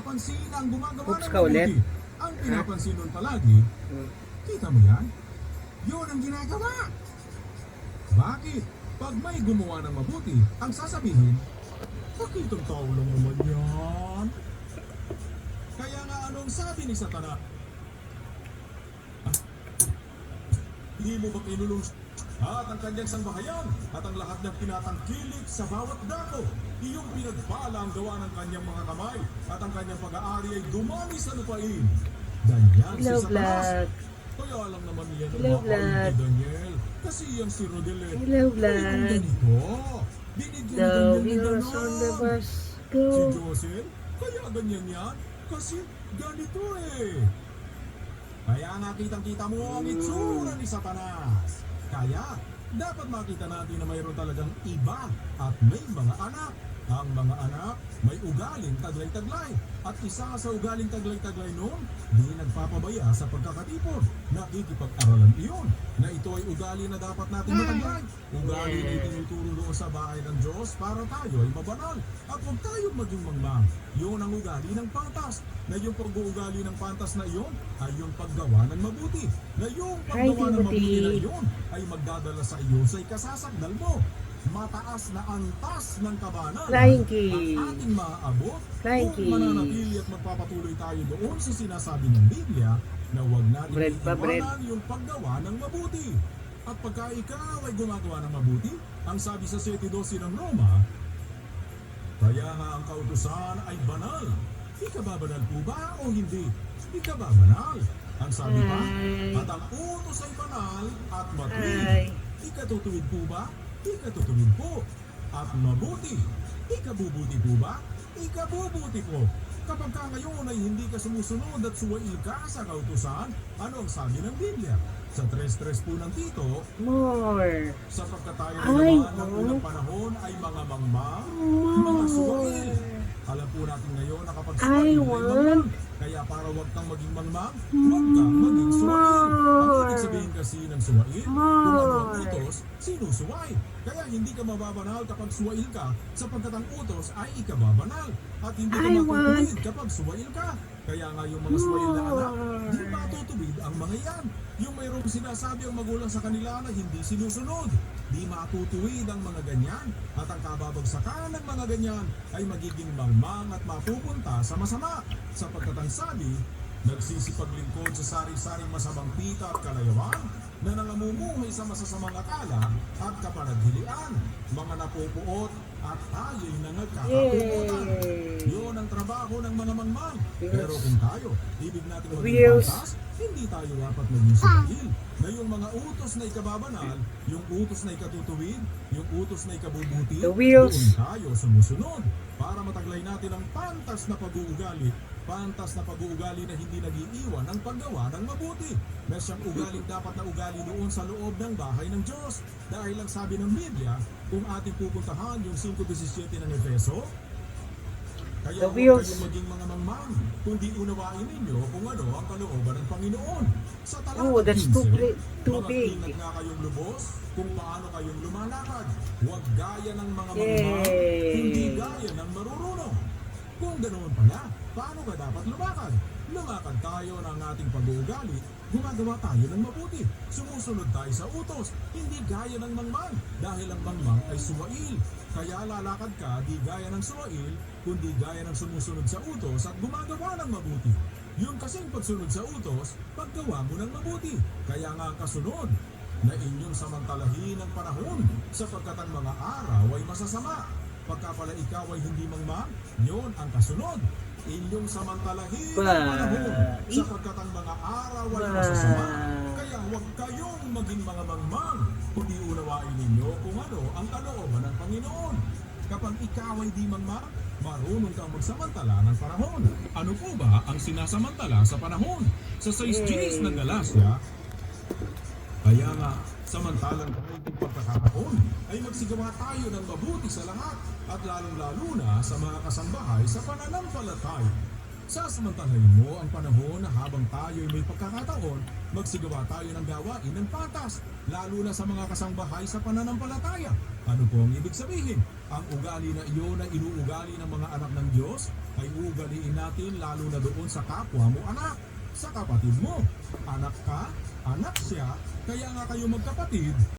Pansin ang gumagawa Oops ng ka ulit. mabuti. Ang pinapansin nun palagi, kita mo yan? Yun ang ginagawa. Bakit? Pag may gumawa ng mabuti, ang sasabihin, pakitang tao lang naman yan. Kaya nga anong sabi ni Satanas? Hindi mo ba kinulong at ang kanyang sangbahayan at ang lahat ng tinatangkilik sa bawat dako? Iyong pinagpala ang gawa ng kanyang mga kamay at ang kanyang pag-aari ay dumami sa lupain. Ganyan si Hello, Satanas. vlog. Kaya lang naman yan Hello, ang makain vlog. kay Daniel. Kasi yan si Rodelet. Hello, Kaya vlog. ganito. Binigyan ni The Daniel ni wheels on the Danan. bus Si go. Joseph, kaya ganyan yan. Kasi ganito eh. Kaya nga kitang-kita mo ang itsura ni Satanas. Kaya, dapat makita natin na mayroon talagang iba at may mga anak. Ang mga anak may ugaling taglay-taglay. At isa sa ugaling taglay-taglay noon, di nagpapabaya sa pagkakatipon. Nakikipag-aralan iyon na ito ay ugali na dapat natin mataglay. Ugali na itinuturo doon sa bahay ng Diyos para tayo ay mabanal. At huwag tayong maging mangmang. Yun ang ugali ng pantas. Na yung pag-uugali ng pantas na iyon ay yung paggawa ng mabuti. Na yung paggawa ng mabuti na iyon ay magdadala sa iyo sa ikasasakdal mo. Mataas na antas ng kabanalan Flying kiss. ang ating maaabot Flying kung mananatili at magpapatuloy tayo doon sa sinasabi ng Biblia na huwag natin Bread pa, bread. iiwanan yung paggawa ng mabuti. At pagka ikaw ay gumagawa ng mabuti, ang sabi sa 7:12 ng Roma, kaya nga ang kautusan ay banal. Ikababanal po ba o hindi? Ikababanal. Ang sabi pa, Ay. at ang utos ay banal at matuwid. Ay. Ikatutuwid po ba? Ikatutuwid po. At mabuti. Ikabubuti po ba? Ikabubuti po. Kapag ka ngayon ay hindi ka sumusunod at suwail ka sa kautusan, ano ang sabi ng Biblia? Sa 3:3 po ng Tito, More. sapagkat tayo Ay, naman ng unang panahon ay mga mangmang, mga suwail. Alam po natin ngayon na kapag I suwail ay want mangmang, kaya para wag kang maging mangmang, wag kang maging suwail. Ang ibig sabihin kasi ng suwail, kung ano ang utos, sinusuway. Kaya hindi ka mababanal kapag suwail ka, sapagkat ang utos ay ikababanal. At hindi ka I matutuwid kapag suwail ka. Kaya nga yung mga suwail na anak, di matutuwid ang mga yan. Yung mayroong sinasabi ang magulang sa kanila na hindi sinusunod. Di matutuwid ang mga ganyan. At ang kababagsakan ng mga ganyan ay magiging mangmang at mapupunta sa masama. Sapagkat ang sabi, nagsisipaglingkod sa sari-saring masamang pita at kalayawan na nangamumuhay sa masasamang akala at kapanagdilian, mga napupuot at tayo'y nangagkakapuputan. Yun ang trabaho ng mga mangmang. Pero kung tayo, ibig natin maging Wheels. pantas, hindi tayo dapat maging suwail. Na yung mga utos na ikababanal, yung utos na ikatutuwid, yung utos na ikabubuti, The wheels. doon tayo sumusunod para mataglay natin ang pantas na pag-uugali. Pantas na pag-uugali na hindi nag-iiwan ang paggawa ng mabuti. Na siyang ugaling dapat na ugali doon sa loob ng bahay ng Diyos. Dahil ang sabi ng Biblia, kung ating pupuntahan yung 5:17 ng Efeso, kaya The huwag wheels. kayong maging mga mangmang, kundi unawain ninyo kung ano ang kalooban ng Panginoon. Sa talata Oh, that's 15, too mga big. ingat nga kayong lubos kung paano kayong lumalakad. Huwag gaya ng mga mangmang, Yay. kundi gaya ng marurunong. Kung ganoon pala, paano ka dapat lumakad? Lumakad tayo ng ating pag-uugali, gumagawa tayo ng mabuti. Sumusunod tayo sa utos, hindi gaya ng mangmang, dahil ang mangmang ay suwail. Kaya lalakad ka di gaya ng suwail, kundi gaya ng sumusunod sa utos at gumagawa ng mabuti. Yung kasing pagsunod sa utos, paggawa mo ng mabuti. Kaya nga ang kasunod, na inyong samantalahin ang panahon, sapagkat ang mga araw ay masasama. Pagka pala ikaw ay hindi mangmang, yun ang kasunod. Inyong samantalahin ang panahon, sapagkat ang mga araw ay masasama. Kaya huwag kayong maging mga mangmang, kundi unawain ninyo kung ano ang kalooban ng Panginoon. Kapag ikaw ay di mangmang, marunong kang magsamantala ng panahon. Ano po ba ang sinasamantala sa panahon? Sa 6 ng Galacia, kaya nga, samantalang kahit pagkakataon ay magsigawa tayo ng mabuti sa lahat at lalong-lalo na sa mga kasambahay sa pananampalataya. Sasamantalahin mo ang panahon na habang tayo ay may pagkakataon, magsigawa tayo ng gawain ng patas, lalo na sa mga kasambahay sa pananampalataya. Ano po ang ibig sabihin? Ang ugali na iyon na inuugali ng mga anak ng Diyos ay ugaliin natin lalo na doon sa kapwa mo anak, sa kapatid mo. Anak ka, anak siya, kaya nga kayo magkapatid,